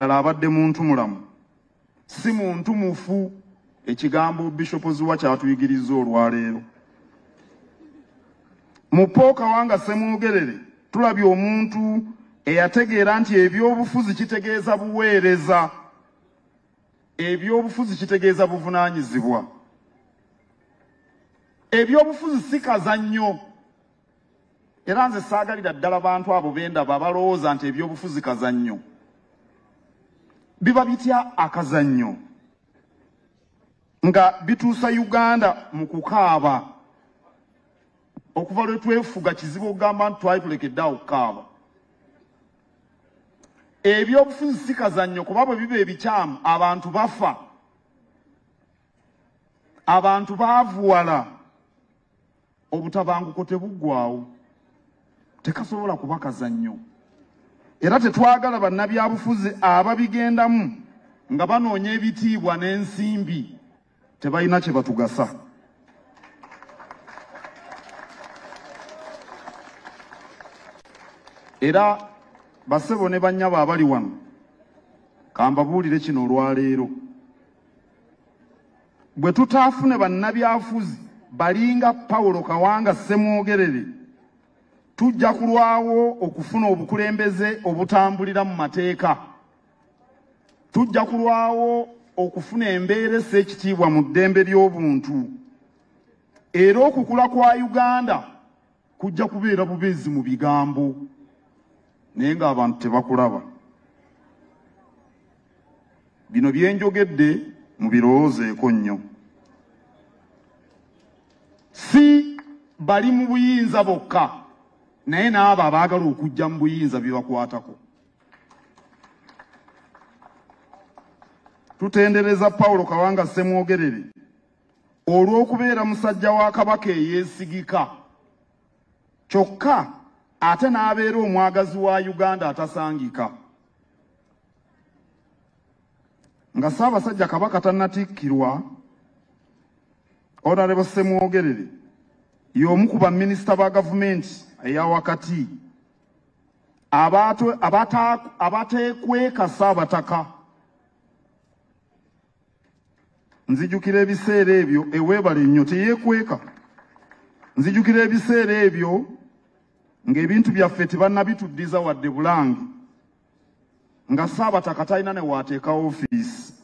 abadde muntu mulamu si muntu mufu ekigambo Bishop Zuwa kyatuyigiriza olwaleero. Mu Kawanga Ssemogerere tulabye omuntu eyategeera nti ebyobufuzi kitegeeza buweereza, ebyobufuzi kitegeeza buvunaanyizibwa. Ebyobufuzi si kazannyo, era nze saagalira ddala bantu abo bendaba balowooza nti ebyobufuzi kazannyo. Biba bitya akazannyo nga bituusa Uganda mu kukaaba okuva lwe twefuga kizibu okugamba nti twali tulekedde awo okukaaba. Ebyobufuzi si kazannyo kuba bwe biba ebikyamu abantu bafa, abantu baavuwala, obutabanguko tebuggwaawo, tekasobola kuba kazannyo. Era tetwagala bannabyabufuzi ababigendamu nga banoonya ebitiibwa n'ensimbi tebalina kye batugasa. Era bassebo ne bannyabo abali wano kambabuulire kino olwaleero. Bwe tutaafune bannabyabufuzi balinga Paulo Kawanga Ssemogerere, tujja kulwawo okufuna obukulembeze obutambulira mu mateeka. Tujja kulwawo okufuna embeera esseekitiibwa mu ddembe ly'obuntu. Era okukula kwa Uganda kujja kubeera bubeezi mu bigambo naye ng'abantu tebakulaba. Bino bye njogedde mubirowoozeeko nnyo. Si bali mu buyinza bokka, naye n'abo abaagala okujja mu buyinza bibakwatako. Tutendereza Paulo Kawanga Ssemogerere olw'okubeera musajja wa Kabaka eyeesigika, kyokka ate n'abeera omwagazi wa Uganda atasangika. Nga Ssaabasajja Kabaka tannatikkirwa, Honorable Ssemogerere y'omu ku baminisita ba gavumenti eya wakati abateekweka Ssaabataka. Nzijukira ebiseera ebyo, eweebale nnyo teyeekweka. Nzijukira ebiseera ebyo ng'ebintu byaffe tebannabituddiza wadde Bulange, nga Ssaabataka talina ne waateeka ofiisi.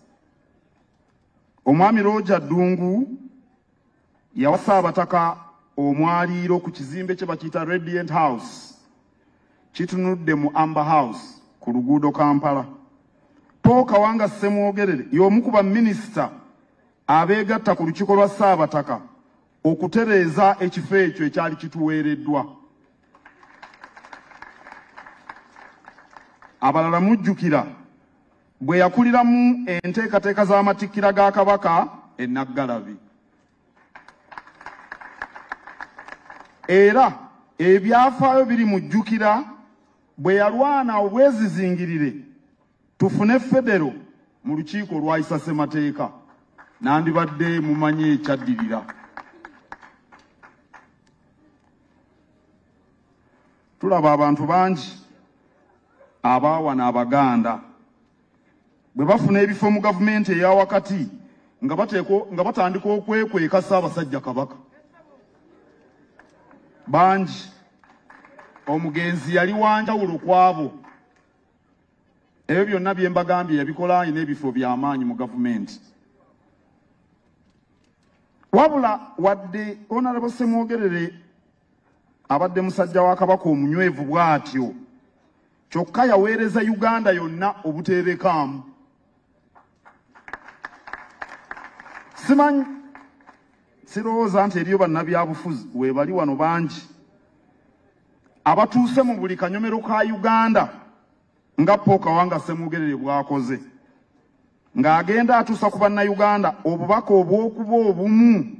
Omwami Roger Ddungu yawa Ssaabataka omwaliiro ku kizimbe kye bakiyita Radiant House, kitunudde mu Amber House ku luguudo Kampala. Paul Kawanga Ssemogerere y'omu ku baminisita abeegatta ku lukiiko lwa Ssaabataka okutereeza ekifo ekyo ekyali kituweereddwa. Abalala mujjukira bwe yakuliramu enteekateeka z'amatikkira ga Kabaka e Naggalabi. Era ebyafaayo biri mujjukira bwe yalwana obwezizingirire tufune federo mu lukiiko lwayisa ssemateeka, nandibadde mumanye ekyaddirira. Tulaba abantu bangi abaawana Abaganda bwe bafuna ebifo mu gavumenti eya wakati nga batandika okwekweka Ssaabasajja Kabaka. Bangi omugenzi yali wanjawulo kwabo. Ebyo byonna bye mbagambye yabikola n'ebifo by'amaanyi mu gavumenti. Wabula wadde Honorable Ssemogerere abadde musajja wa Kabaka omunywevu bw'atyo, kyokka yaweereza Uganda yonna obuteebekaamu. Simanyi, sirowooza nti eriyo bannabyabufuzi weebali wano bangi abatuuse mu buli kanyomero ka Uganda nga Paul Kawanga Ssemogerere bw'akoze, ng'agenda atuusa ku bannayuganda obubaka obw'okuba obumu,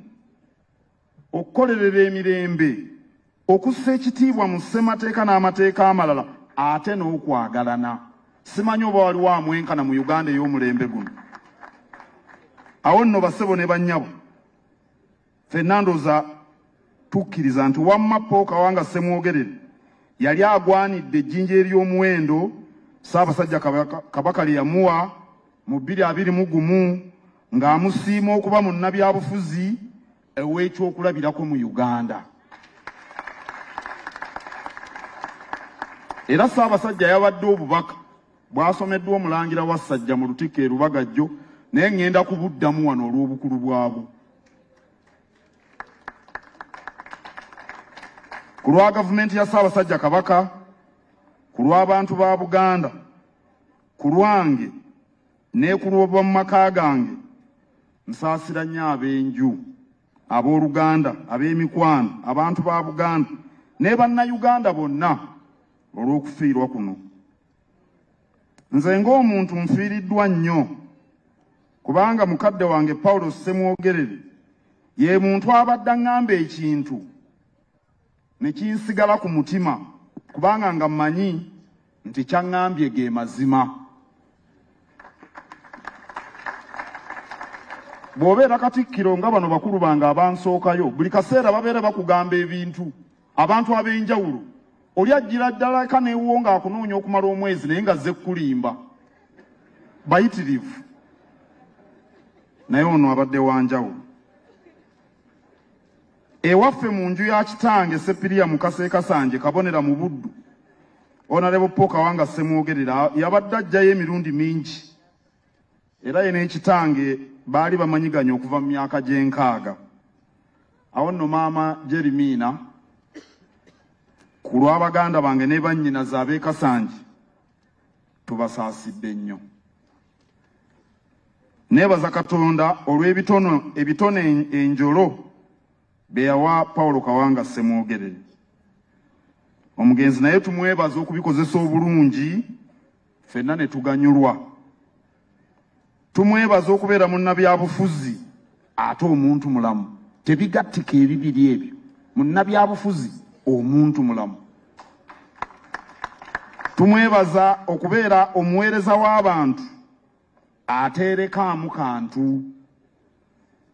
okukolerera emirembe, okussa ekitiibwa mu ssemateeka n'amateeka amalala, ate n'okwagalana. Simanyi oba waliwo amwenkana mu Uganda ey'omulembe guno. Awo nno bassebo ne bannyabo, ffenna ndowooza tukkiriza nti wamma Paul Kawanga Ssemogerere yali agwanidde ejjinja ery'omuwendo Ssaabasajja Kabaka lye yamuwa mu 2021 ng'amusiima okuba munnabyabufuzi ew'ekyokulabirako mu Uganda. Era Ssaabasajja yabadde obubaka bwasomeddwa Omulangira wa Ssajja mu Lutikko e Lubagajjo, naye ŋŋenda kubuddamu wano olw'obukulu bwabwo. Ku lwa gavumenti ya Ssaabasajja Kabaka, ku lw'abantu ba Buganda, ku lwange ne ku lw'oba mu maka gange, nsaasira nnyo ab'enju, ab'Oluganda, ab'emikwano, abantu ba Buganda ne bannayuganda bonna olw'okufiirwa kuno. Nze ng'omuntu nfiiriddwa nnyo kubanga mukadde wange Paulo Ssemogerere ye muntu abadde aŋŋamba ekintu ne kinsigala ku mutima kubanga nga mmanyi nti kyaŋŋambye ge mazima. Bw'obeera Katikkiro nga bano bakulu bange abansookayo, buli kaseera babeera bakugamba ebintu, abantu ab'enjawulo. Oli ajjira ddala eka neewuwo ng'akunoonya okumala omwezi naye nga zze kulimba. Bayitirivu. Naye ono abadde wa njawulo. Ewaffe mu nju ya kitange Sepiriya Mukase Kasanje Kabonera mu Buddu, Honorable Kawanga Ssemogerere yabadde ajjayo emirundi mingi. Era ye n'ekitange baali bamanyiganya okuva mu myaka gy'enkaaga. Awo nno maama Jeremiina ku lw'abaganda bange ne bannyinaze ab'e Kasanje tubasaasidde nnyo. Neebaza Katonda olw'ebitone enjolo be yawa Paulo Kawanga Ssemogerere. Omugenzi naye tumwebaza okubikozesa obulungi, ffenna ne tuganyulwa. Tumwebaza okubeera munnabyabufuzi ate omuntu mulamu. Tebigattika ebibiri ebyo. Munnabyabufuzi omuntu mulamu. Tumwebaza okubeera omuweereza w'abantu ateerekaamu kantu.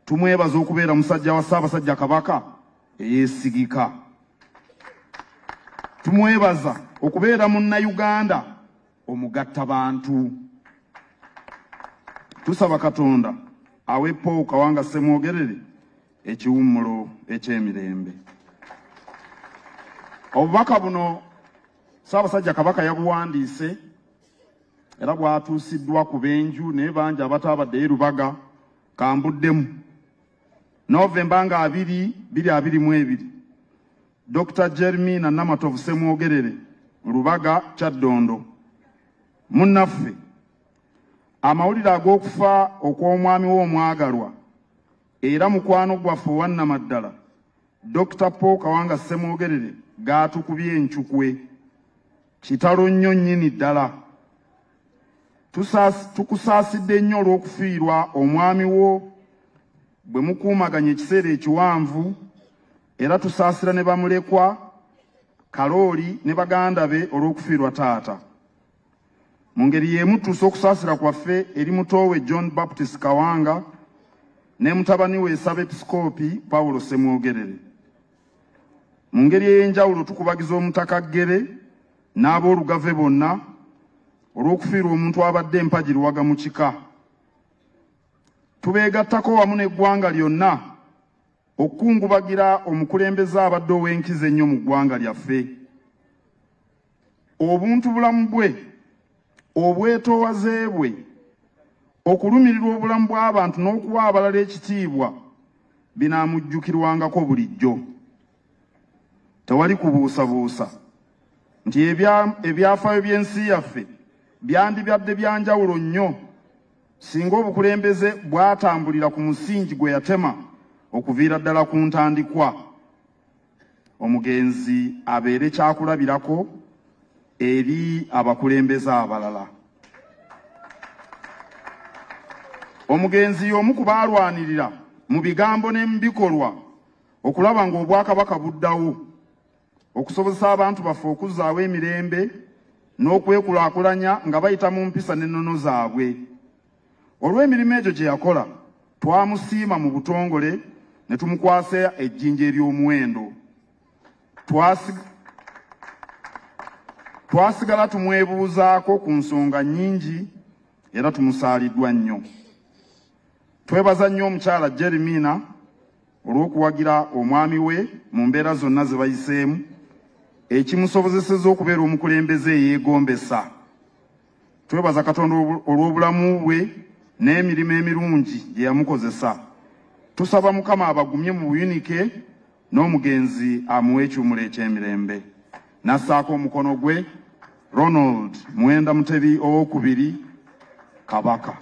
Tumwebaza okubeera musajja wa Ssaabasajja Kabaka eyeesigika. Tumwebaza okubeera munnayuganda omugattabantu. Tusaba Katonda awe Paulo Kawanga Ssemogerere ekiwummulo eky'emirembe. Obubaka buno Ssaabasajja Kabaka yabuwandiise era bwatuusiddwa ku b'enju naye bangi abataabaddeyo Lubaga kambuddemu. Novemba nga 2022 Dr. Jeremiina Namatovu Ssemogerere Lubaga Kyaddondo. Munnaffe amawulire ag'okufa okw'omwami w'omwagalwa era mukwano gwaffe owannamaddala Dr. Paulo Kawanga Ssemogerere gaatukubye enkyukwe. Kitalo nnyo nnyini ddala. Tukusaasidde nnyo olw'okufiirwa omwami wo bwe mukuumaganya ekiseera ekiwanvu, era tusaasira ne bamulekwa Kalooli ne baganda be olw'okufiirwa taata. Mu ngeri y'emu tuusa okusaasira kwaffe eri mutoowe John Baptist Kawanga ne mutabani we Ssabepisikoopi Paulo Ssemogerere. Mu ngeri ey'enjawulo tukubagiza Omutaka Ggere n'ab'olugave bonna olw'okufiirwa omuntu abadde mpagirwaga mu kika. Tubeegattako wamu n'eggwanga lyonna okukungubagira omukulembeze abadde ow'enkizo ennyo mu ggwanga lyaffe. Obuntu bulamu bwe, obwetoowaze bwe, okulumirirwa obulamu bw'abantu n'okuwa abalala ekitiibwa binaamujjukirwangako bulijjo. Tewali kubuusabuusa nti ebyafaayo by'ensi yaffe byandibadde byanjawulo nnyo singa obukulembeze bwatambulira ku musingi gwe yatema okuviira ddala ku ntandikwa. Omugenzi abeere kyakulabirako eri abakulembeze abalala. Omugenzi y'omu ku baalwanirira mu bigambo ne mu bikolwa okulaba ng'Obwakabaka buddawo, okusobozesa abantu baffe okuzzaawo emirembe n'okwekulaakulanya nga bayita mu mpisa n'ennono zaabwe. Olw'emirimu egyo gye yakola, twamusiima mu butongole ne tumukwasa ejjinja ery'omuwendo. twasigala tumwebuuzaako ku nsonga nnyingi era tumusaaliddwa nnyo. Twebaza nnyo omukyala Jeremina olw'okuwagira omwami we mu mbeera zonna ze bayiseemu, ekimusobozesezza okubeera omukulembeze eyeegombesa. Twebaza Katonda olw'obulamu bwe n'emirimu emirungi gye yamukozesa. Tusaba Mukama abagumye mu buyunike n'omugenzi amuwe ekyumula eky'emirembe. Nassaako omukono gwe Ronald Mwenda Mutebi owookubiri Kabaka.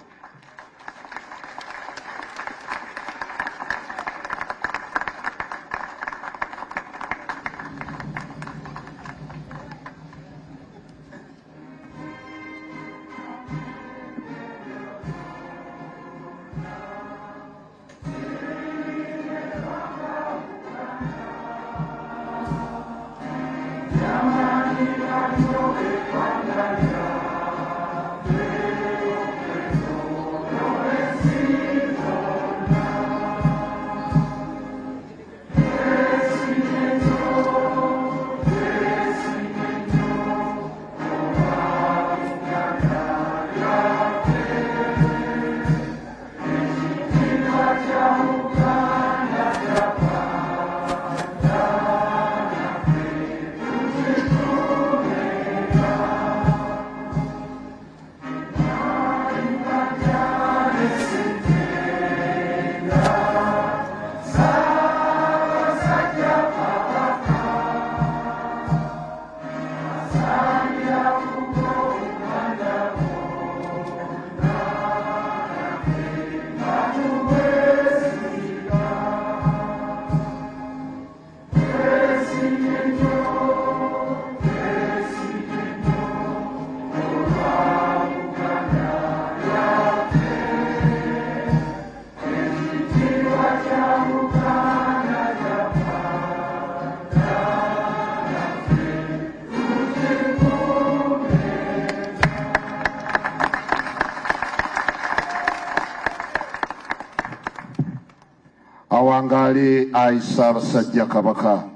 Awangale Aisa Basajja Kabaka.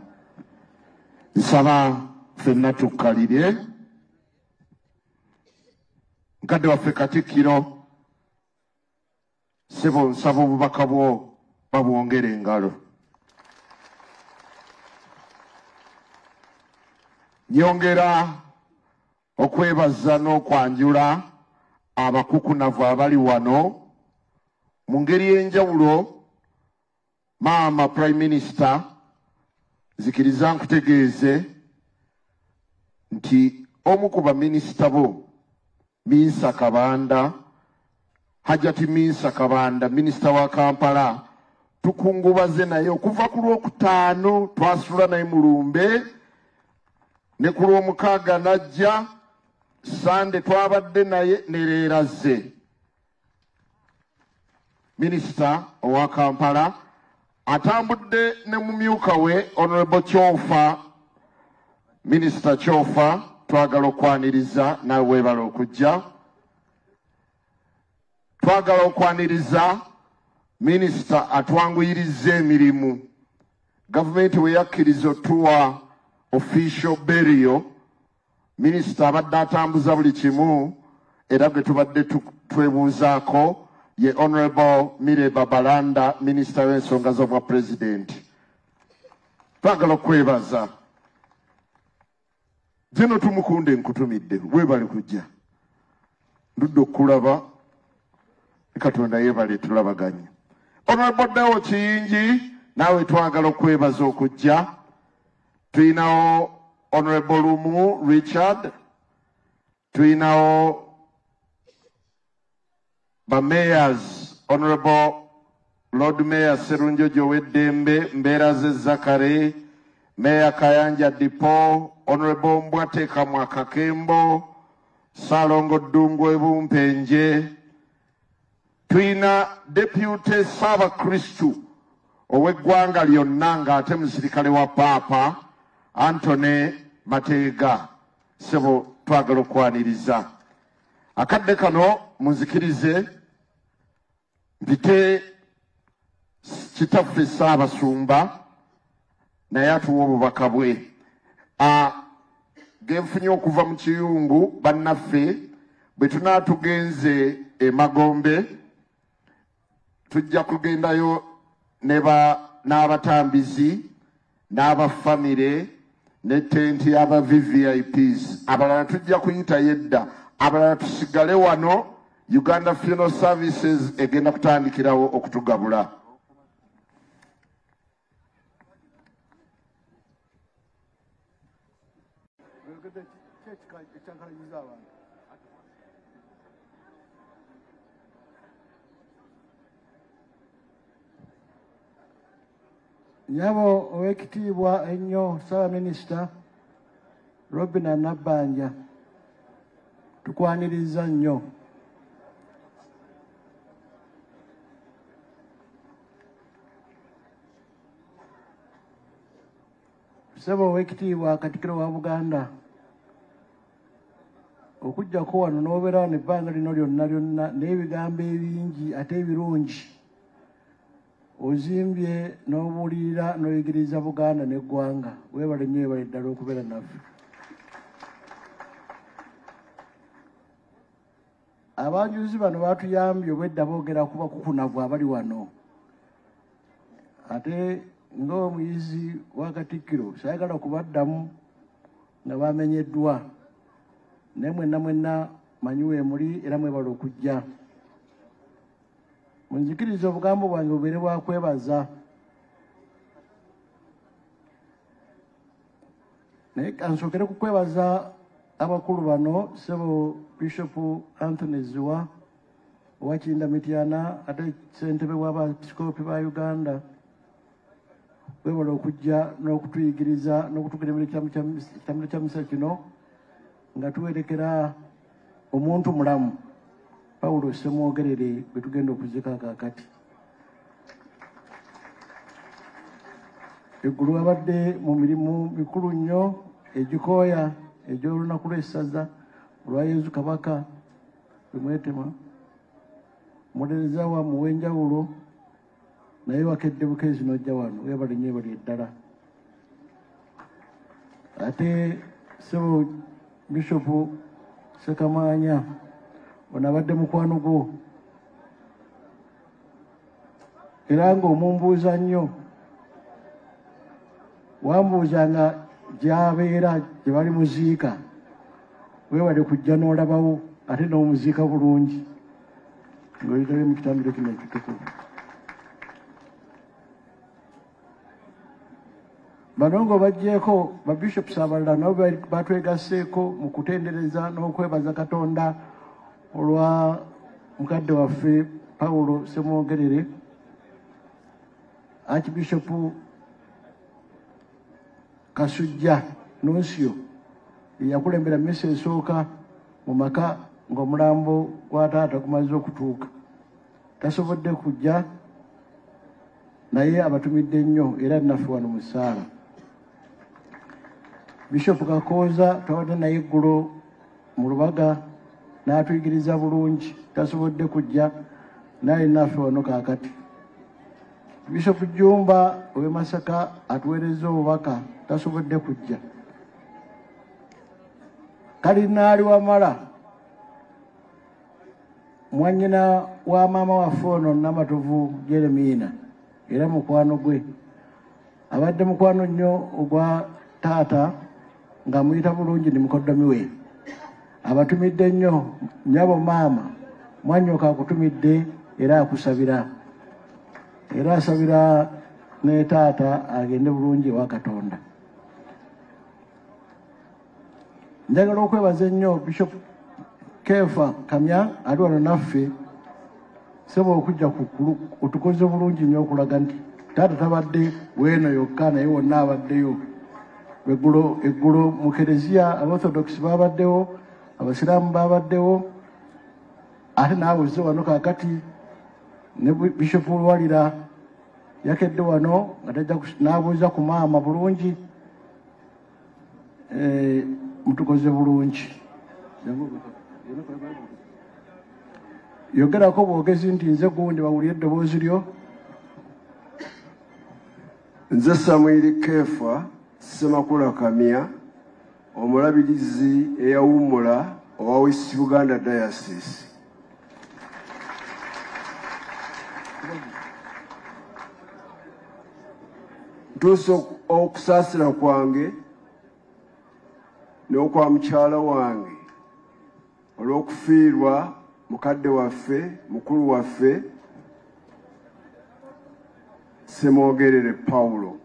Nsaba ffenna tukkalire. Nkadde waffe Katikkiro, ssebo nsaba obubaka bwo babwongere engalo. Nyongera okwebaza n'okwanjula abakukunavu abali wano mu ngeri y'enjawulo. Maama Prime Minister, zikiriza nkutegeeze nti omu ku baminisita bo Minsa Kabanda, Hajati Minsa Kabanda, minisita wa Kampala, tukungubaze naye okuva ku Lwokutaano twasula naye mu Lumbe, ne ku Lwomukaaga najja, Sande twabadde naye ne leero azze. Minisita owa Kampala atambudde ne mumyuka we Honorable Kyofa, Minister Kyofa, twagala okwaniriza nawe weebala okujja. Twagala okwaniriza Minister atwanguyiriza emirimu. Gavumenti we yakkiriza otuwa official burial, Minister abadde atambuza buli kimu era gwe tubadde twebuuzaako ye Honorable Mireba Balanda, Minister w'ensonga z'obwa President. Twagala okwebaza. Zino tumukunde nkutumidde, weebale kujja. Ndudde okulaba, Katonda yeebale tulabaganye. Honorable Dawo Kiyingi, naawe twagala okwebaza okujja. Tuyinawo Honorable Lumu Richard, tuyinawo Mayors, Honorable Lord Mayor Serunjojo Weddembe, Mberaze Zakare, Mayor Kayanja Dipo, Honorable Mbwate Kamwaka Kembo, Salongo Dungwe Bumpenje, Twina Deputy Saba Kristu, Owegwanga Lyonnanga ate musirikale wa Papa, Anthony Matega, sebo twagala okwaniriza. Akadde kano munzikirize mpite kitaffe Ssaabasumba naye atuwa obubaka bwe. genfunye okuva mu kiyungu bannaffe bwe tunaatugenze e Magombe tujja kugendayo n'abatambizi n'abafamire ne tenti y'aba VVIPs abalala tujja kuyitayo edda abalala tusigale wano Uganda Funeral Services egenda kutandikirawo okutugabula. Nyabo owekitiibwa ennyo Ssaabaminisita Robin Nabbanja tukwaniriza nnyo. Ssebo owekitiibwa Katikkiro wa Buganda okujjako wano n'obeera n'ebbanga lino lyonna n'ebigambo ebingi ate ebirungi ozimbye n'obuulirira n'oyigiriza Buganda n'eggwanga. Weebale nnyo weebale ddala okubeera naffe. Abanjuzi bano baatuyambye obwedda boogera kuba kukunavu abali wano. Ate ng'omuyizi wa Katikkiro saagala kubaddamu nga bamenyeddwa. Naye mwenna manyi weemuli era mwebale okujja. Munzikiriza obugambo bwange bubeere bwa kwebaza. Naye kansookere ku kwebaza abakulu bano Ssebo Bishop Anthony Ziwa owa Kindamityana ate ssentebe w'abapisikoopi ba Uganda. Weebale okujja n'okutuyigiriza n'okutugerera ekitambiro kya misa kino nga tuwerekera omuntu mulamu Paulo Ssemogerere bwe tugenda okuziika kaakati. Eggulu abadde mu mirimu mikulu nnyo egikooya egy'olunaku lw'essaza olwa Yezu Kabaka bemwetema mulereza wammwe ow'enjawulo naye wakedde bukeezi n'ojja wano. Weebale nnyo weebale ddala. Ate Ssebo Bishop Ssekamaanya ono abadde mukwano gwo era ng'omumbuuza nnyo wambuuzanga gy'abeera gye bali muziika. Weebale kujja n'olabawo ate n'omuziika bulungi ng'oyitayo mu kitambiro kino ekitukuvu. Bano ng'obaggyeko babishops abalala nabo batwegasseeko mu kutendereza n'okwebaza Katonda olwa mukadde waffe Paulo Ssemogerere. Archbishop Kasujja Nuncio yakulembera mmisa esooka mu maka ng'omulambo gwa taata gumaze okutuuka. Tasobodde kujja naye abatumidde nnyo era naffe wano mu ssaala. Bishop Kakooza twawadde naye eggulo mu Lubaga n'atuyigiriza bulungi. Tasobodde kujja naye naffe wano kaakati. Bishop Jumba ow'e Masaka atuweereza obubaka tasobodde kujja. Kalinaali Wamala mwannyina wa maama waffe ono Namatovu Jeremiina era mukwano gwe abadde mukwano nnyo ogwa taata nga muyita bulungi ni mukoddomi we. Abatumidde nnyo nnyabo maama mwanyoka akutumidde era akusabira era asabira ne taata agende bulungi ewa Katonda. Njagala okwebaza ennyo Bishop Kefa Kamya ali wano naffe. Ssebo okujja otukoze bulungi nnyo okulaga nti taata tabadde weeno yokka naye wonna abaddeyo. Eggulo mu Kereziya Aborthodox babaddewo, Abasiraamu babaddewo, ate naawe ozze wano kaakati ne Bishop Lwalira yakedde wano nga tajja n'abuuza ku maama bulungi. Mutukoze bulungi. Yogerako bwogezi nti nze gundi bawulire eddoboozi lyo. Nze Samuel Kefa Ssemakula Kamya omulabirizi eyawummula owa West Uganda Diocese. Ntuuse okusaasira kwange n'okwa mukyala wange olw'okufiirwa mukadde waffe mukulu waffe Ssemogerere Paulo.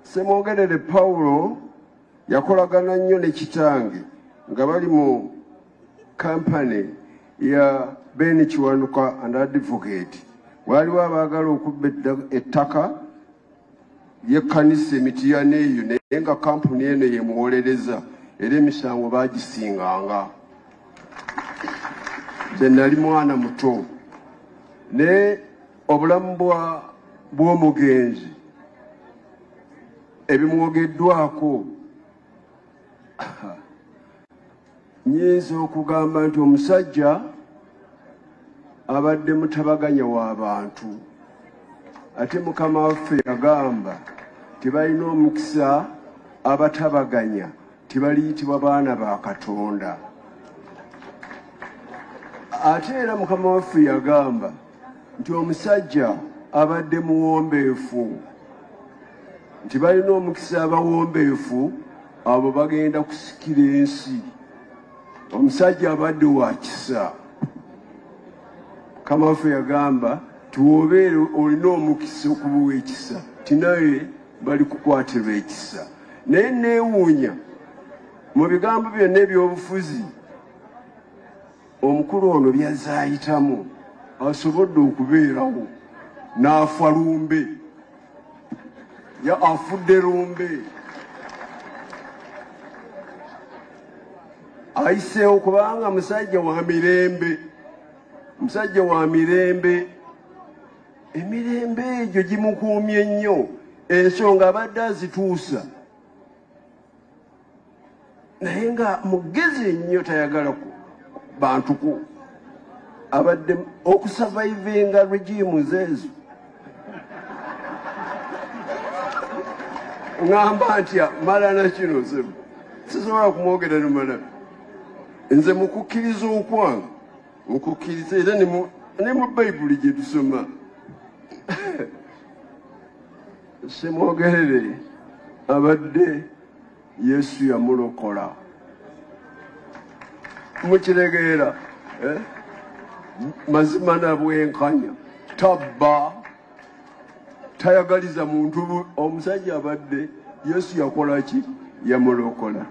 Ssemogerere Paulo yakolagana nnyo ne kitange nga bali mu kampani ya Ben Kiwanuka and Advocate. Waliwo abaagala okubba ettaka y'ekkanisa Emitiyana eyo naye nga kampuni eno yemuwolereza era emisango baagisinganga. Nze nali mwana muto naye obulamu bw'omugenzi ebimwogeddwako nyinza okugamba nti omusajja abadde mutabaganya w'abantu ate Mukama waffe yagamba tibalina omukisa abatabaganya tibaliyitibwa baana ba Katonda. Ate era Mukama waffe yagamba nti omusajja abadde muwombeefu nti balina omukisa abawombeefu abo bagenda kusikira ensi. Omusajja abadde wa kisa. Mukama waffe yagamba tiwobeere olina omukisa okubuwa ekisa tinaye bali kukwatibwa ekisa. Naye neewuunya mu bigambo byonna ebyobufuzi omukulu ono byazaayitamu asobodde okubeerawo n'afa lumbe afudde lumbe. Ayiseewo kubanga musajja wa mirembe, musajja wa mirembe. Emirembe egyo gimukuumye nnyo ensonga abadde azituusa naye nga mugezi ennyo tayagala ku bantu abadde okusavaivinga regimes ezo. Ngamba ntya mala na kino sebo sisobola kumwogera numala nze mukukkiriza okwange mukukkiriza era ne mu Bayibuli gye tusoma. Ssemogerere abadde Yesu yamulokola mukitegeera mazima na bwenkanya tabba tayagaliza muntu. Omusajja abadde Yesu yakola ki? Yamulokola.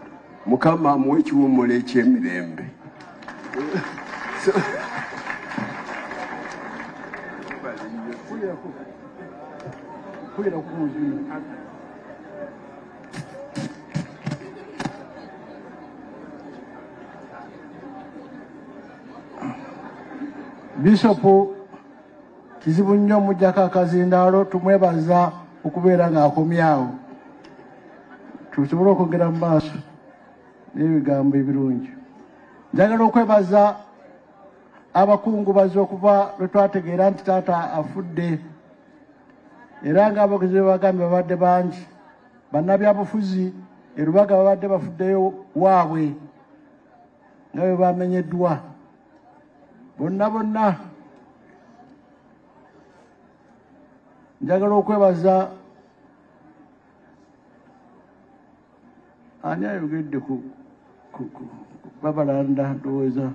Mukama amuwe ekiwummulo eky'emirembe. Bisopu kizibu nnyo mujjako akazindaalo tumwebaza okubeera ng'akomyawo tusobole okwogera mu maaso n'ebigambo ebirungi. Njagala okwebaza abakungubazi okuva lwe twategeera nti taata afudde era ng'abakozi bagambye babadde bangi bannabyabufuzi erubaga babadde bafuddeyo waabwe nga bwe bamenyeddwa bonna. Njagala okwebaza ani ayogedde ku Babalanda ndowooza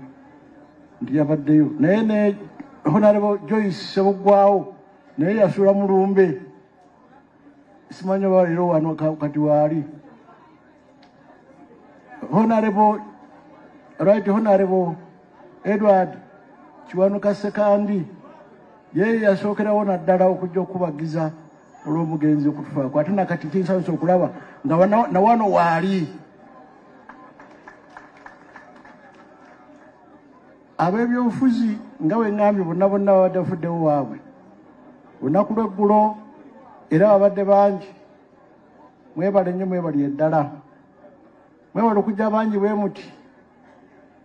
nti yabaddeyo naye ne Honorable Joyce Ssebuggwawo naye yasuula mu lumbe simanyi oba leero wano kati waali. Honorable Edward Kiwanuka Sekandi yeye yasookerawo naddala okujja okubagiza olw'omugenzi okutufaako ate nakati kinsanyusa okulaba nga na wano waali. Ab'ebyobufuzi nga bwe ŋŋambye bonna babadde bafuddewo waabwe olunaku lw'eggulo era babadde bangi. Mwebale nnyo mwebali eddala mwebale okujja bangi bwe muti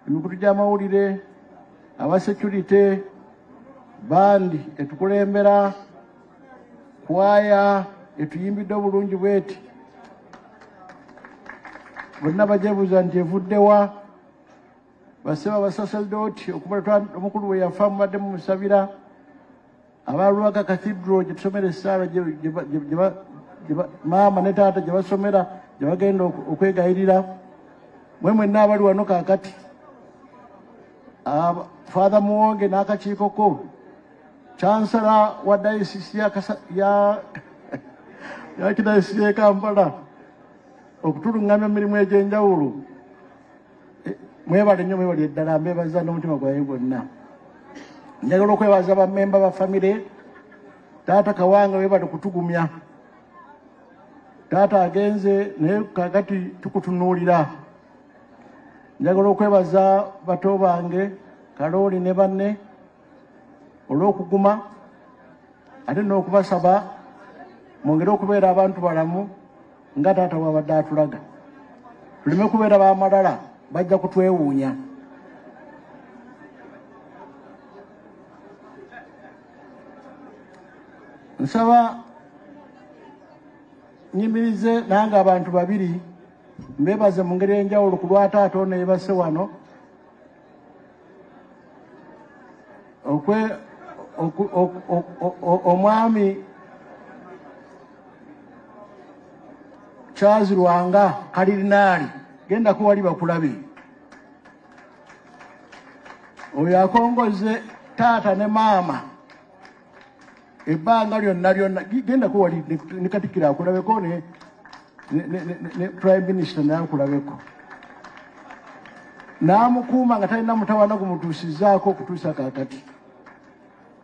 emikutu gy'amawulire aba security bandi etukulembera kwaya etuyimbidde obulungi bweti bonna bajebuuza nti evuddewa baseba basasaldooti okubala omukulu we yafa mubadde mumusabira abalwaga cathedral gye tusomera essaala maama ne taata gye basomera gye bagenda okwegayirira mwe mwenna abali wano kaakati Father Muwonge n'akakiikoko chansala wa dayosisi ya kidayosisi y'e Kampala okutuluŋŋamya emirimu egy'enjawulo mwebale nnyo mwebali eddala mbeebaza n'omutima gwawe gwonna njagala okwebaza bammemba ba famire taata Kawanga webale kutugumya taata agenze naye kakati tukutunuulira njagala okwebaza bato bange Kalooli ne banne olw'okuguma ate n'okubasaba mwongere okubeera abantu balamu nga taata bw'abadde atulaga tuleme kubeera b'amalala bajja kutwewuunya nsaba nyimirize nange abantu babiri mbebaze mu ngeri enjawulo ku lwa taata ono yebasse wano omwami Charles Lwanga kalirinaali genda kuwali bakulabe oyo akongoze taata ne maama ebbanga lyonna genda kuwali ne Katikkiro akulabeko ne Prime Minister naye akulabeko n'amukuuma nga talina mutawana gumutuusizaako okutuusa kaakati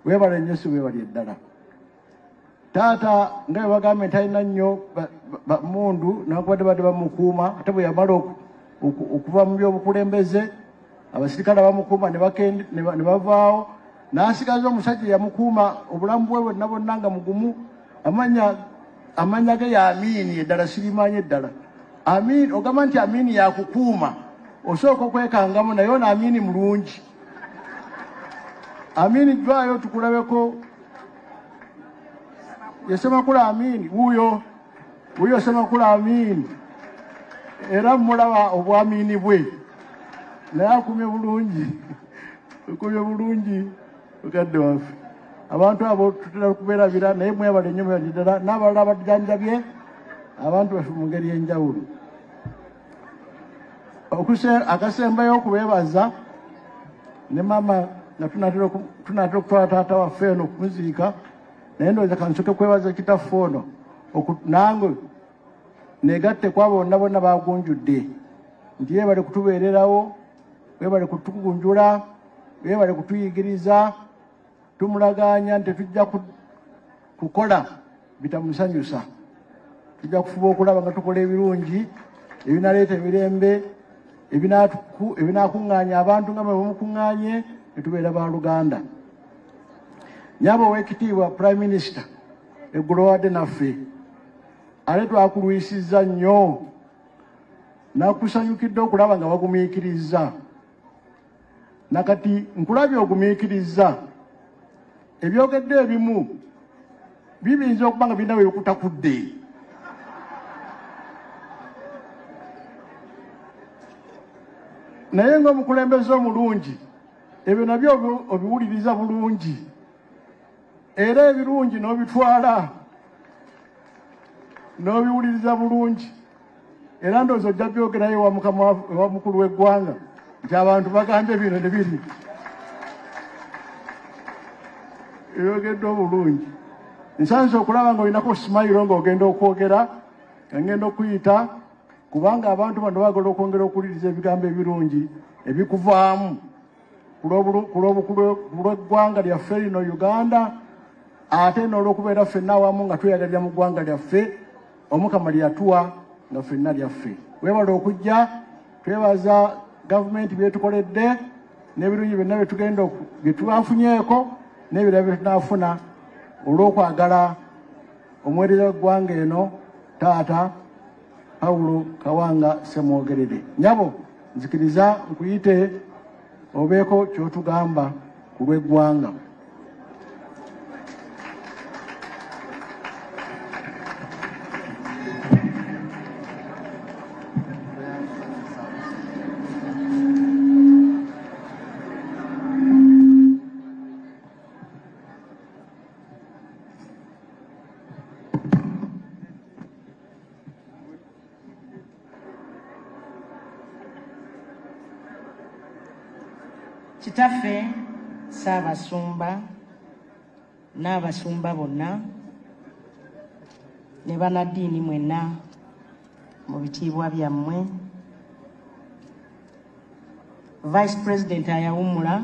webale nnyo si webali eddala taata nga bebagambye talina nnyo mundu nakubadde badde bamukuuma ate bwe yamala okuva mu byobukulembeze abasirikale bamukuuma ne bavaawo n'asigaza omusajja yamukuuma obulamu bwe bwonna bwonna nga mugumu amanya ge ya Amiini eddala sirimanyi eddala Amiini ogamba nti Amiini yakukuuma osooka okwekangamu naye ono Amiini mulungi Amiini jwayo tukulabeko Ssemogerere Amiini wuyo Ssemogerere Amiini era mulaba obwamiini bwe naye akumye bulungi okadde waffe abantu abo tutera kubeerabira naye mwebale nnyo ddala n'abalala abajjanjabye abantu baffe mu ngeri y'enjawulo akasembayo okubeebaza ne maama nga tunatera okutwala taata waffe eno okumuziika naye ndowooza kansooke kwebaza kitaffe ono nange negatte kwabo bonna bonna bagunjudde nti yeebale kutubeererawo weebale kutugunjula weebale kutuyigiriza tumulaganya nti tujja kukola bitamusanyusa tujja kufuba okulaba nga tukola ebirungi ebinaleeta emirembe ebinakuŋŋaanya abantu nga bwebamukuŋŋaanye ne tubeera baluganda nyaba ow'ekitiibwa Prime Minister eggulo wadde naffe ate twakulwisizza nnyo nakusanyukidde okulaba nga bagumiikiriza nakati nkulabye ogumiikiriza ebyogedde ebimu bibinza okuba nga birina bekutakudde naye ng'omukulembeze omulungi ebyo nabyo obiwuliriza bulungi era ebirungi n'obitwala n'obiwuliriza bulungi era ndowooza ojja byogerayo ewa mukulu w'eggwanga nti abantu bagambye bino ne biri ebyogedde obulungi nsanze okulaba ng'olinako simayiro ng'ogenda okwogera nga ngenda okuyita kubanga abantu bano bagala okwongera okuwuliriza ebigambo ebirungi ebikuvaamu ku lw'eggwanga lyaffe lino Uganda ate n'olw'okubeera ffenna awamu nga tweyagalira mu ggwanga lyaffe Omukama lyatuwa nga ffenna lyaffe weebala okujja twebaza gavumenti byetukoledde n'ebirungi byonna byetubafunyeeko n'ebirala byetunaafuna olw'okwagala omuweereza w'eggwanga eno taata Paulo Kawanga Ssemogerere nyabo nzikiriza nkuyite obeeko kyotugamba ku lw'eggwanga Kitaffe Ssaabasumba n'abasumba bonna ne bannaddiini mwenna mu bitiibwa byammwe, Vice President ayawummula,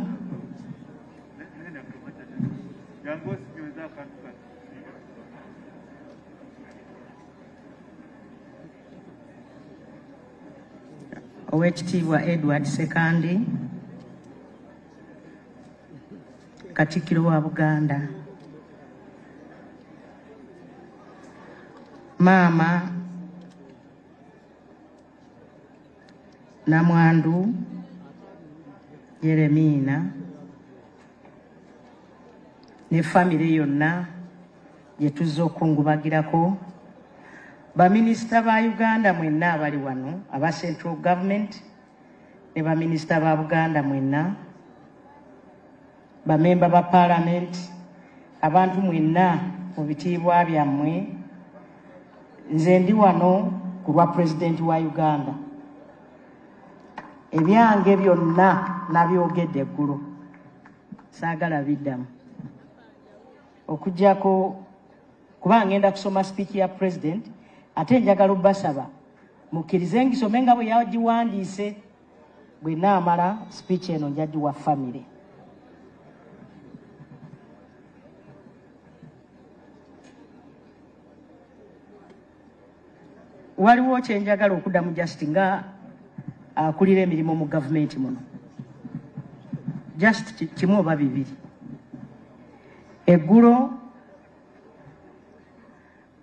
Oweekitiibwa Edward Sekandi, Katikkiro wa Buganda, Maama Namwandu Yeremiina ne famire yonna gye tuzze okungubagirako, baminisita ba Uganda mwenna abali wano, aba Central Government ne baminisita ba Buganda mwenna, bamemba ba Parliament, abantu mwenna mu bitiibwa byammwe, nze ndi wano ku lwa President wa Uganda. Ebyange byonna nabyogedde eggulo, saagala biddamu okuggyako kuba ngenda kusoma sipiiki ya President, ate njagala obbasaba mukkirize ngisome nga bwe yagiwandiise, bwe naamala sipiiki eno nja giwa famire. Waliwo kyenjagala okuddamu just nga akulira emirimu mu gavumenti muno, just kimu oba bibiri. Eggulo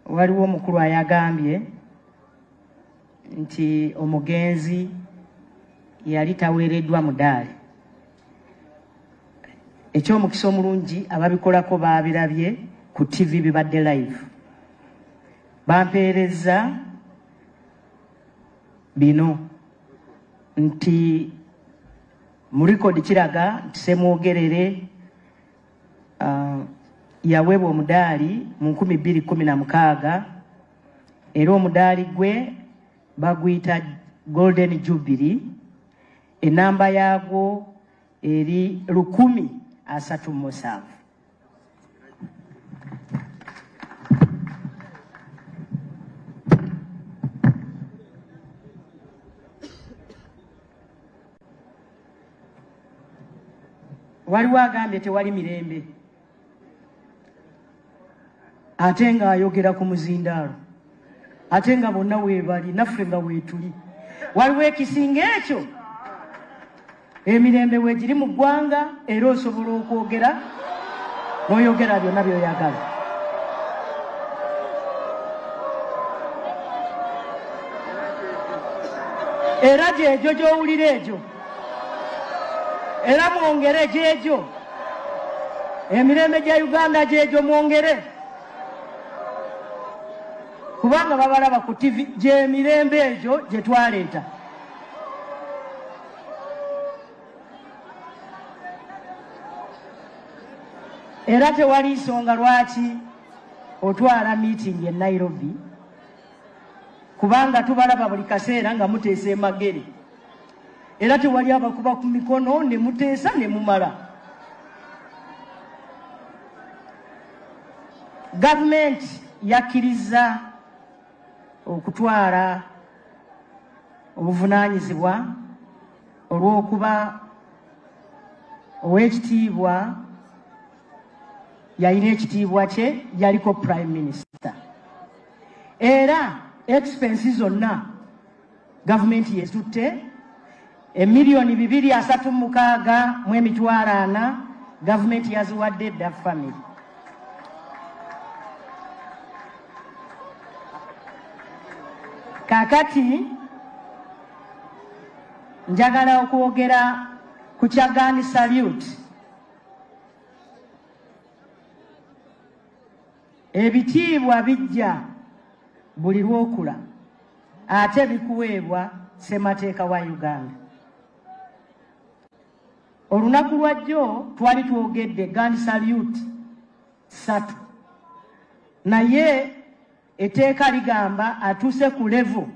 waliwo omukulu ayagambye nti omugenzi yali taweereddwa mudaali. Ekyomukisa omulungi ababikolako baabirabye ku TV bibadde live. Bampeereza bino nti mu likodi kiraga nti Ssemogerere yaweebwa omudaali mu 2016 era omudaali gwe baguyita Golden Jubilee, enamba yaagwo eri 137. Waliwo agambye tewali mirembe, ate nga ayogera ku muzindaalo, ate nga bonna weebali naffe nga weetuli. Waliwo ekisinga ekyo? Emirembe weegiri mu ggwanga era osobola okwogera n'oyogera byonna by'oyagala. Era gyegyo gy'owulira egyo, era mwongere gyegyo. Emirembe gya Uganda gyegyo, mwongere. Kubanga babalaba ku TV, gy'emirembe egyo gye twaleeta. Era tewali nsonga lwaki otwala meeting e Nairobi, kubanga tubalaba buli kaseera nga muteesa emagere. Era tewali abakuba ku mikono ne muteesa ne mumala. Gavumenti yakkiriza okutwala obuvunaanyizibwa olw'okuba oweekitiibwa yalina ekitiibwa kye, yaliko Prime Minister. Era expense zonna gavumenti yetutte $2,236,000 gavumenti yaziwadde edda family. Kakati njagala okwogera ku Kyagani salute. Ebitiibwa bijja buli lwokula, ate bikuweebwa ssemateeka wa Uganda. Olunaku lwajjo twali twogedde Gani salute 3, naye etteeka ligamba atuuse ku level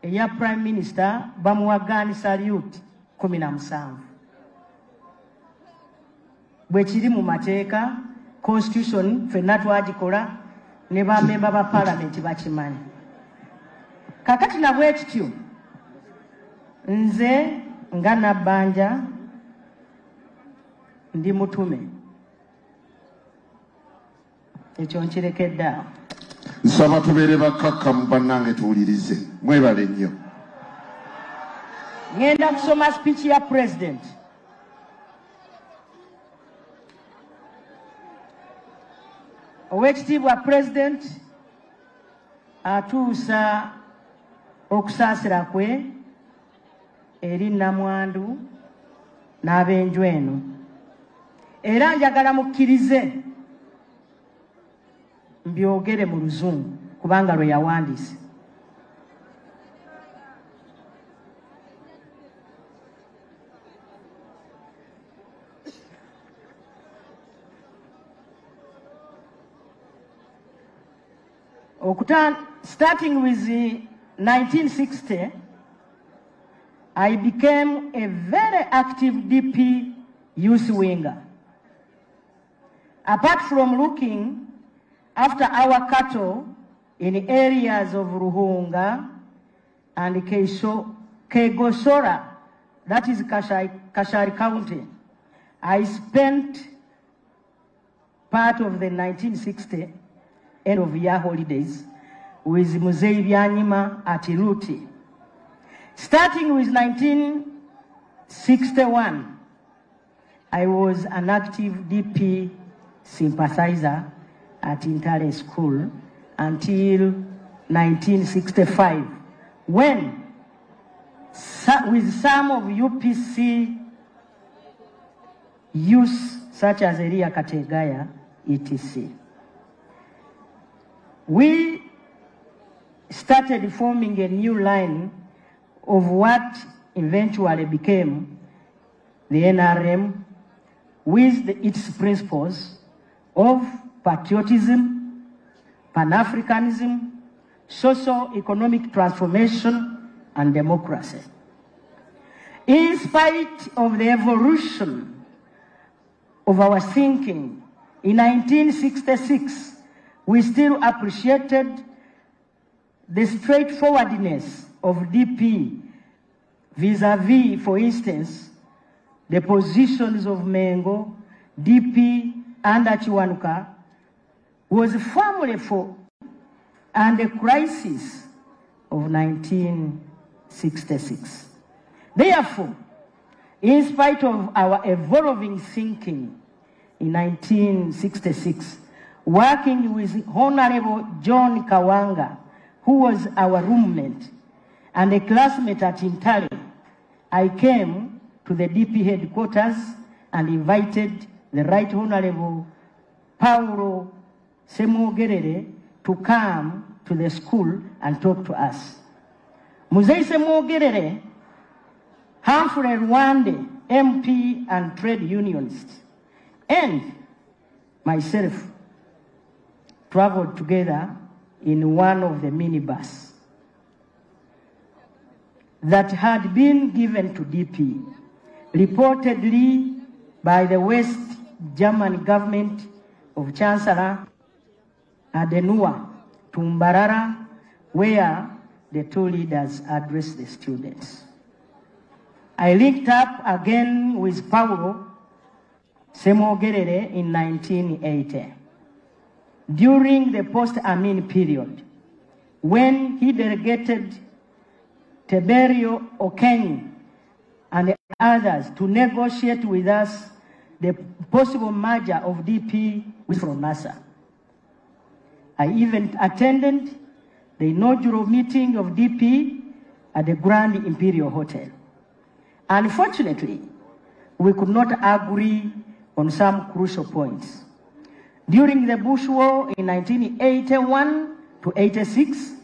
eya Prime Minister bamuwa Gani salute 17. bwe kiri mu mateeka constitution ffenna twagikola ne bamemba ba parliament bakimanyi. Kakati na bwe kityo nze nga Nabbanja ndi mutume, ekyo nkirekedde awo. Nsaba tubeere bakkakkamu bannange tuwulirize. Mwebale nnyo. Ngenda kusoma speech ya president. Oweekitiibwa president atuusa okusaasira kwe eri nnamwandu n'ab'enju eno, era njagala mukkirize mbyogere mu Luzungu kubanga lwe yawandiise. Starting with 1960, I became a very active DP youth winger. Apart from looking after our cattle in areas of Ruhunga and Kegosora, that is Kashari County, I spent part of the 1960 end of year holidays with Muzei Byanyima at Iruti. Starting with 1961, I was an active DP sympathizer at Intare School until 1965, when, with some of UPC youth such as Elia Kategaya, etc., we started forming a new line of what eventually became the NRM, with its principles of patriotism, Pan-Africanism, socio-economic transformation, and democracy. In spite of the evolution of our thinking, in 1966, we still appreciated the straightforwardness of DP vis-a-vis, for instance, the positions of Mengo, DP, and Chiwanuka was firmly for and the crisis of 1966. Therefore, in spite of our evolving thinking in 1966, working with Honorable John Kawanga, who was our roommate and a classmate at Intale, I came to the DP headquarters and invited the Right Honorable Paulo Ssemogerere to come to the school and talk to us. Muzei Ssemogerere, Humphrey Rwande, MP and trade unionist, and myself traveled together in one of the minibus that had been given to DP, reportedly by the West German government of Chancellor Adenauer to Mbarara, where the two leaders addressed the students. I linked up again with Paulo Ssemogerere in 1980, during the post-Amin period, when he delegated Teberio Okenyi and others to negotiate with us the possible merger of DP with from NASA. I even attended the inaugural meeting of DP at the Grand Imperial Hotel. Unfortunately, we could not agree on some crucial points. During the Bush War in 1981 to 86,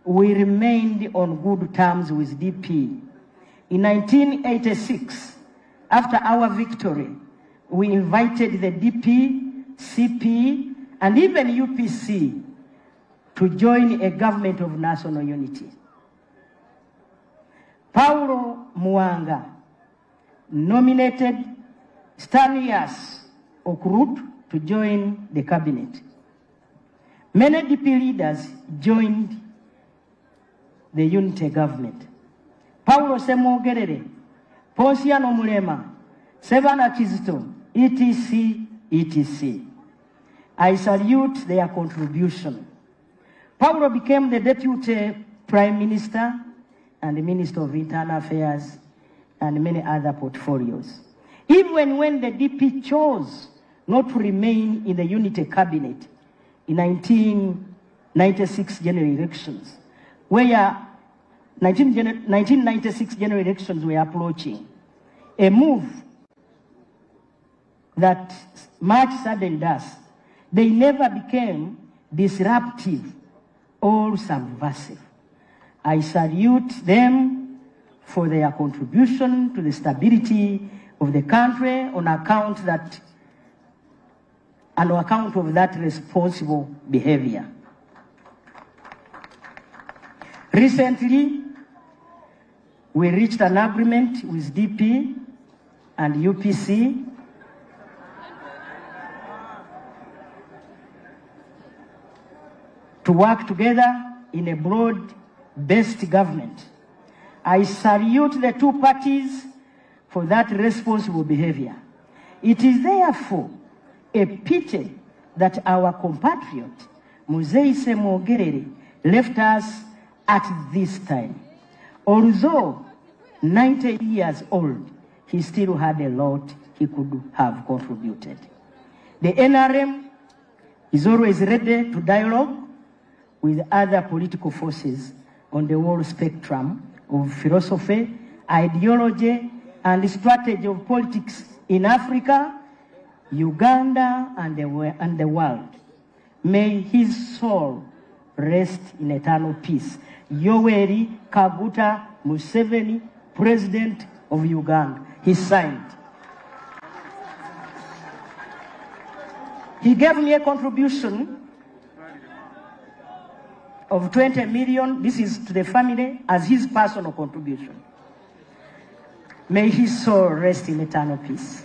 we remained on good terms with DP. In 1986, after our victory, we invited the DP, CP, and even UPC to join a government of national unity. Paulo Muanga nominated Stanias Okuziika to join the cabinet. Many DP leaders joined the unity government. Paulo Ssemogerere, Ponsiano Mulema, Sevana Kizito, etc., etc. I salute their contribution. Paulo became the Deputy Prime Minister and the Minister of Internal Affairs and many other portfolios. Even when the DP chose not to remain in the unity cabinet in 1996 general elections, where 1996 general elections were approaching, a move that much saddened us. They never became disruptive or subversive. I salute them for their contribution to the stability of the country on account of that responsible behavior. Recently, we reached an agreement with DP and UPC to work together in a broad-based government. I salute the two parties for that responsible behavior. It is therefore a pity that our compatriot, Mzee Ssemogerere, left us at this time. Although 90 years old, he still had a lot he could have contributed. The NRM is always ready to dialogue with other political forces on the whole spectrum of philosophy, ideology, and strategy of politics in Africa, Uganda, and the world. May his soul rest in eternal peace. Yoweri Kaguta Museveni, President of Uganda. He signed. He gave me a contribution of 20 million. This is to the family as his personal contribution. May his soul rest in eternal peace.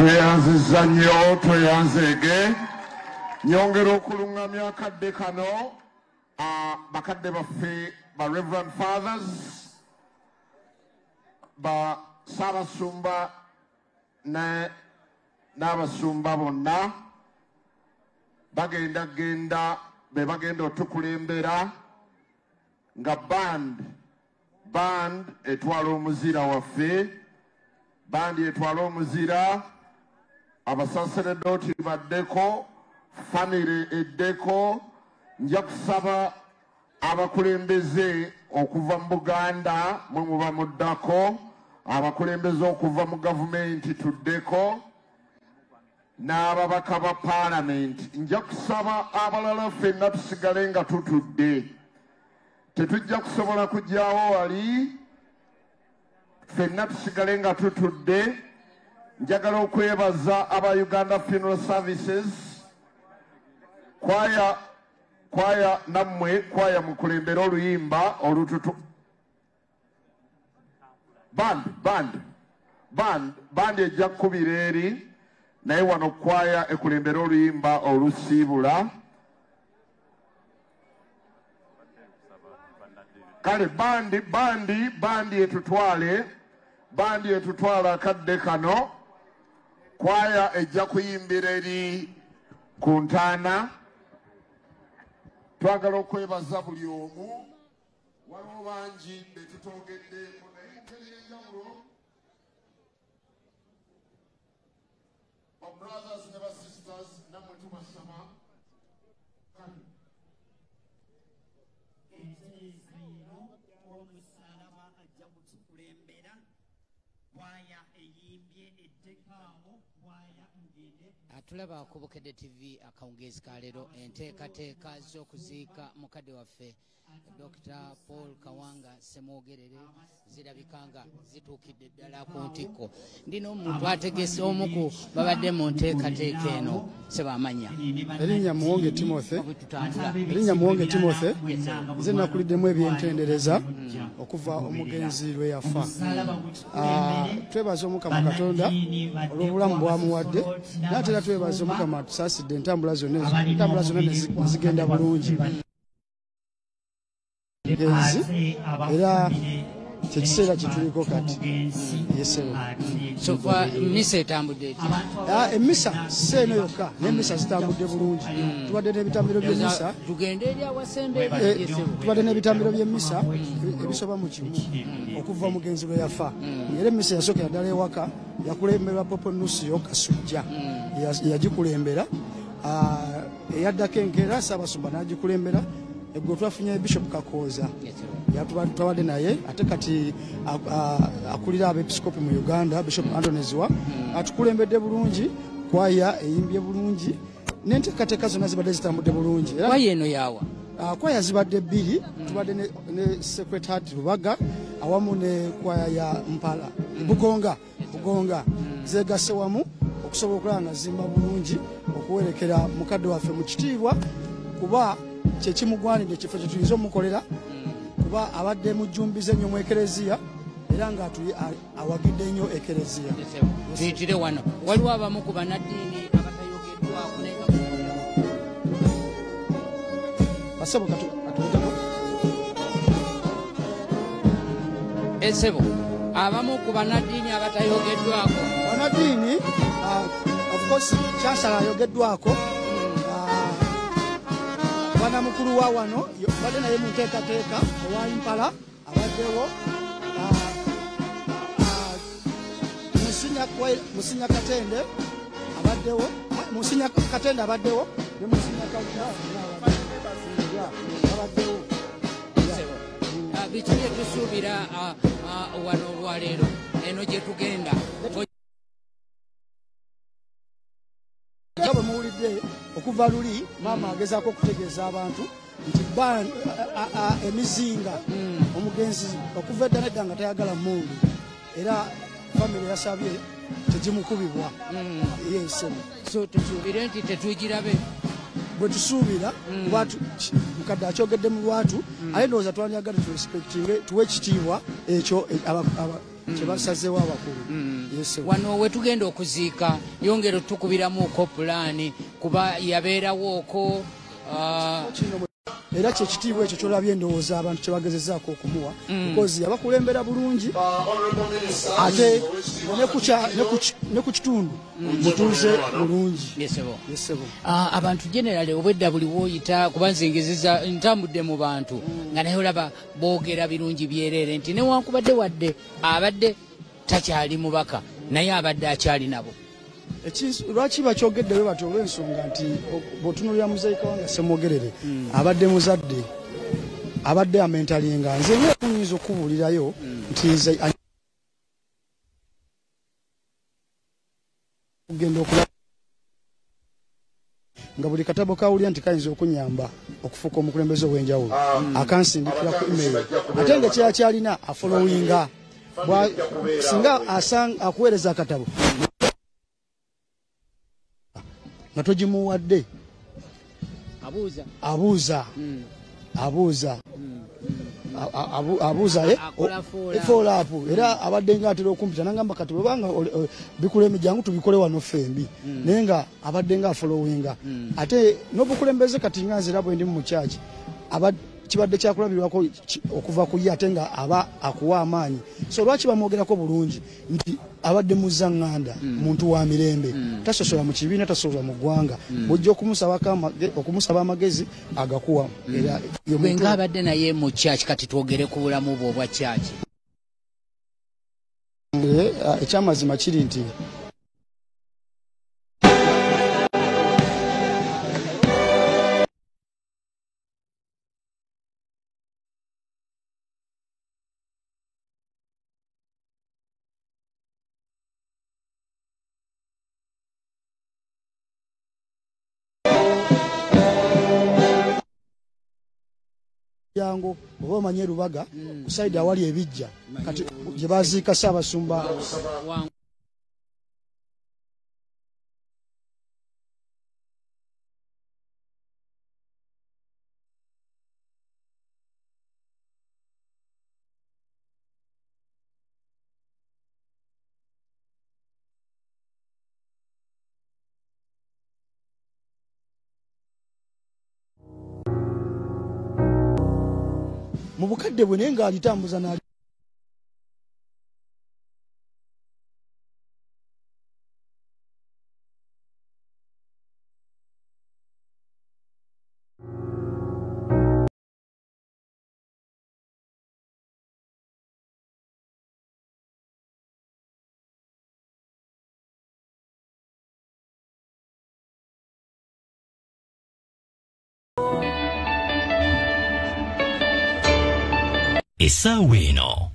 tweyanziza nnyo tweyanzeege nyongera okulungamya akadde kano bakadde baffe ba Reverend Fathers ba Ssaabasumba n'abasumba bonna bagenda be bagenda otukulembera nga band etwala omuzira waffe bandi etwala omuzira abasaseredooti baddeko famire eddeko nja kusaba abakulembeze okuva mu Buganda mwe muba muddako abakulembeze okuva mu gavumenti tuddeko n'ababaka ba paalamenti nja kusaba abalala ffenna tusigale nga tutudde tetujja kusobola kujjaawo wali ffenna tusigale nga tutudde. Njagala okwebaza aba Uganda Funeral Services kwaya nammwe kwaya mukulembera oluyimba olututu band ejja kkubira eri naye wano kwaya ekulembera oluyimba olusiibula. Kale bandi etutwala akadde kano. Kwaya ejja kuyimbira eri ku ntaana. Twagala okwebaza buli omu. Waliwo bangi betutogeddeeko naye engeri y'enjawulo. Brothers and sisters, nammwe tubasaba. Tulaba Okubukedde TV Okuziika leero enteekateeka z'okuziika mukadde waffe Dr. Paul Kawanga Ssemogerere zirabika nga zituukidde ddala ku ntikko. Ndina omuntu ategese omu ku babadde mu nteekateeka eno Ssebaamanya. Erinnya Muwonge Timothy. Nze nakuliddemu ebyentendereza okuva omugenzi lwe yafa. Twebaza Omukama Katonda olw'obulamu bw'amuwadde, n'ate era twebaza Omukama atusaasidde entambula zonna nezigenda bulungi. Era kyekiseera kituliko kati. Mmisa etambudde eti? Emmisa si eno yokka, n'emmisa zitambudde bulungi. Tubadde n'ebitambiro by'emmisa. Tugende eri awasembe tubadde n'ebitambiro by'emmisa ebisoba mu kimu okuva omugenzi lwe yafa. Era emmisa yasookera ddala ewaka yakulemberwa Popo Nusio Kasujja. Yagikulembera. Eyaddako enkeera Ssaabasumba n'agikulembera. Eggo twafunye Bishop Kakooza. Twabadde naye ate kati akulira abepiskopi mu Uganda Bishop Antoneziwa atukulembedde bulungi. Kwaya eyimbye bulungi n'enteekateeka zonna zibadde zitambudde bulungi. Kwaya eno yaawa? Kwaya zibadde bbiri. Tubadde ne Secretary Lubaga awamu ne kwaya ya Mpala Bugonga zeegasse wamu okusobola okulaba nga zimba bulungi okuwerekera mukadde waffe mu kitiibwa kuba kyekimugwanidde ekifo kye tuyinza omukolera kuba abadde mujjumbize nnyo mu ekereziya era nga awagidde nnyo ekereziya. Tuyitire wano waliwo abamu ku bannaddiini abatayogeddwako naye basebo katulekako esebo abamu ku bannaddiini abatayogeddwako. Bannaddiini of course Chancellor ayogeddwako. Bwana mukulu wa wano badde naye mu nteekateeka owa Impala abaddewo. Musinya Katende abaddewo. Musinya Katende abaddewo ne Musinya abaddewo. Biki bye tusuubira wano olwaleero eno gye tugenda? Bwe muwulidde okuva luli maama agezaako okutegeeza abantu nti emizinga omugenzi okuva edda nedda nga tayagala mmundu era famire yasabye tegimukubibwa. So tusuubire nti tetugirabe bwe tusuubira mukadde akyogedde mu lwatu aye ndowooza twandyagadde turespektinge tuwe ekitiibwa ekyo kyebasazeewo abakulu. Wano we tugenda okuziika yongera tukubiramuuko pulaani kuba yabeerawooko era kyekitiibwa ekyo kyolabye endowooza abantu kyebagezezaako okumuwa because yabakulembera bulungi ate ne ku kitundu mutuuze bulungi. Abantu generally obwedda buli woyita kuba nzingiziza ntambudde mu bantu nga naye olaba boogera birungi byereere nti newankubadde wadde abadde takyali mubaka naye abadde akyali nabo. Lwaki bakyogeddeyo bati olw'ensonga nti bw'otunuulira muzeeyi Kawanga Ssemogerere abadde muzadde abadde amentalinga nze nyinza okubuulirayo nti nze kugenda okulaba nga buli katabo kawulira nti kayinza okunyamba okufuuka omukulembeze ow'enjawulo akansindikira ku email ate nga kyakyalina afollowinga singa akuweereza akatabo nga togimuwadde abuuza follow-up era abadde nga atera okumpita nangamba kati bwebanga bikuleme jangu tubikole wano fembi naye nga abadde nga afollowinga ate n'obukulembeze kati nga nzira bwe ndi mu kyaki kibadde kyakulabirwako okuva ku ye ate nga aba akuwa amaanyi so lwaki bamwogerako bulungi nti abadde muzaŋŋanda muntu wa mirembe tasosola mu kibiina tasosola mu ggwanga bw'ojja okumusaba amagezi agakuwa era nga abadde naye mu kyaki kati twogere ku bulamu bwe obwa kyaki ekyamazima kiri nti yango oba omanye Lubaga ku side awali ebijja kati gye baziika Ssaabasumba mu bukadde bwe naye ng'alitambuza n'ali essaawa eno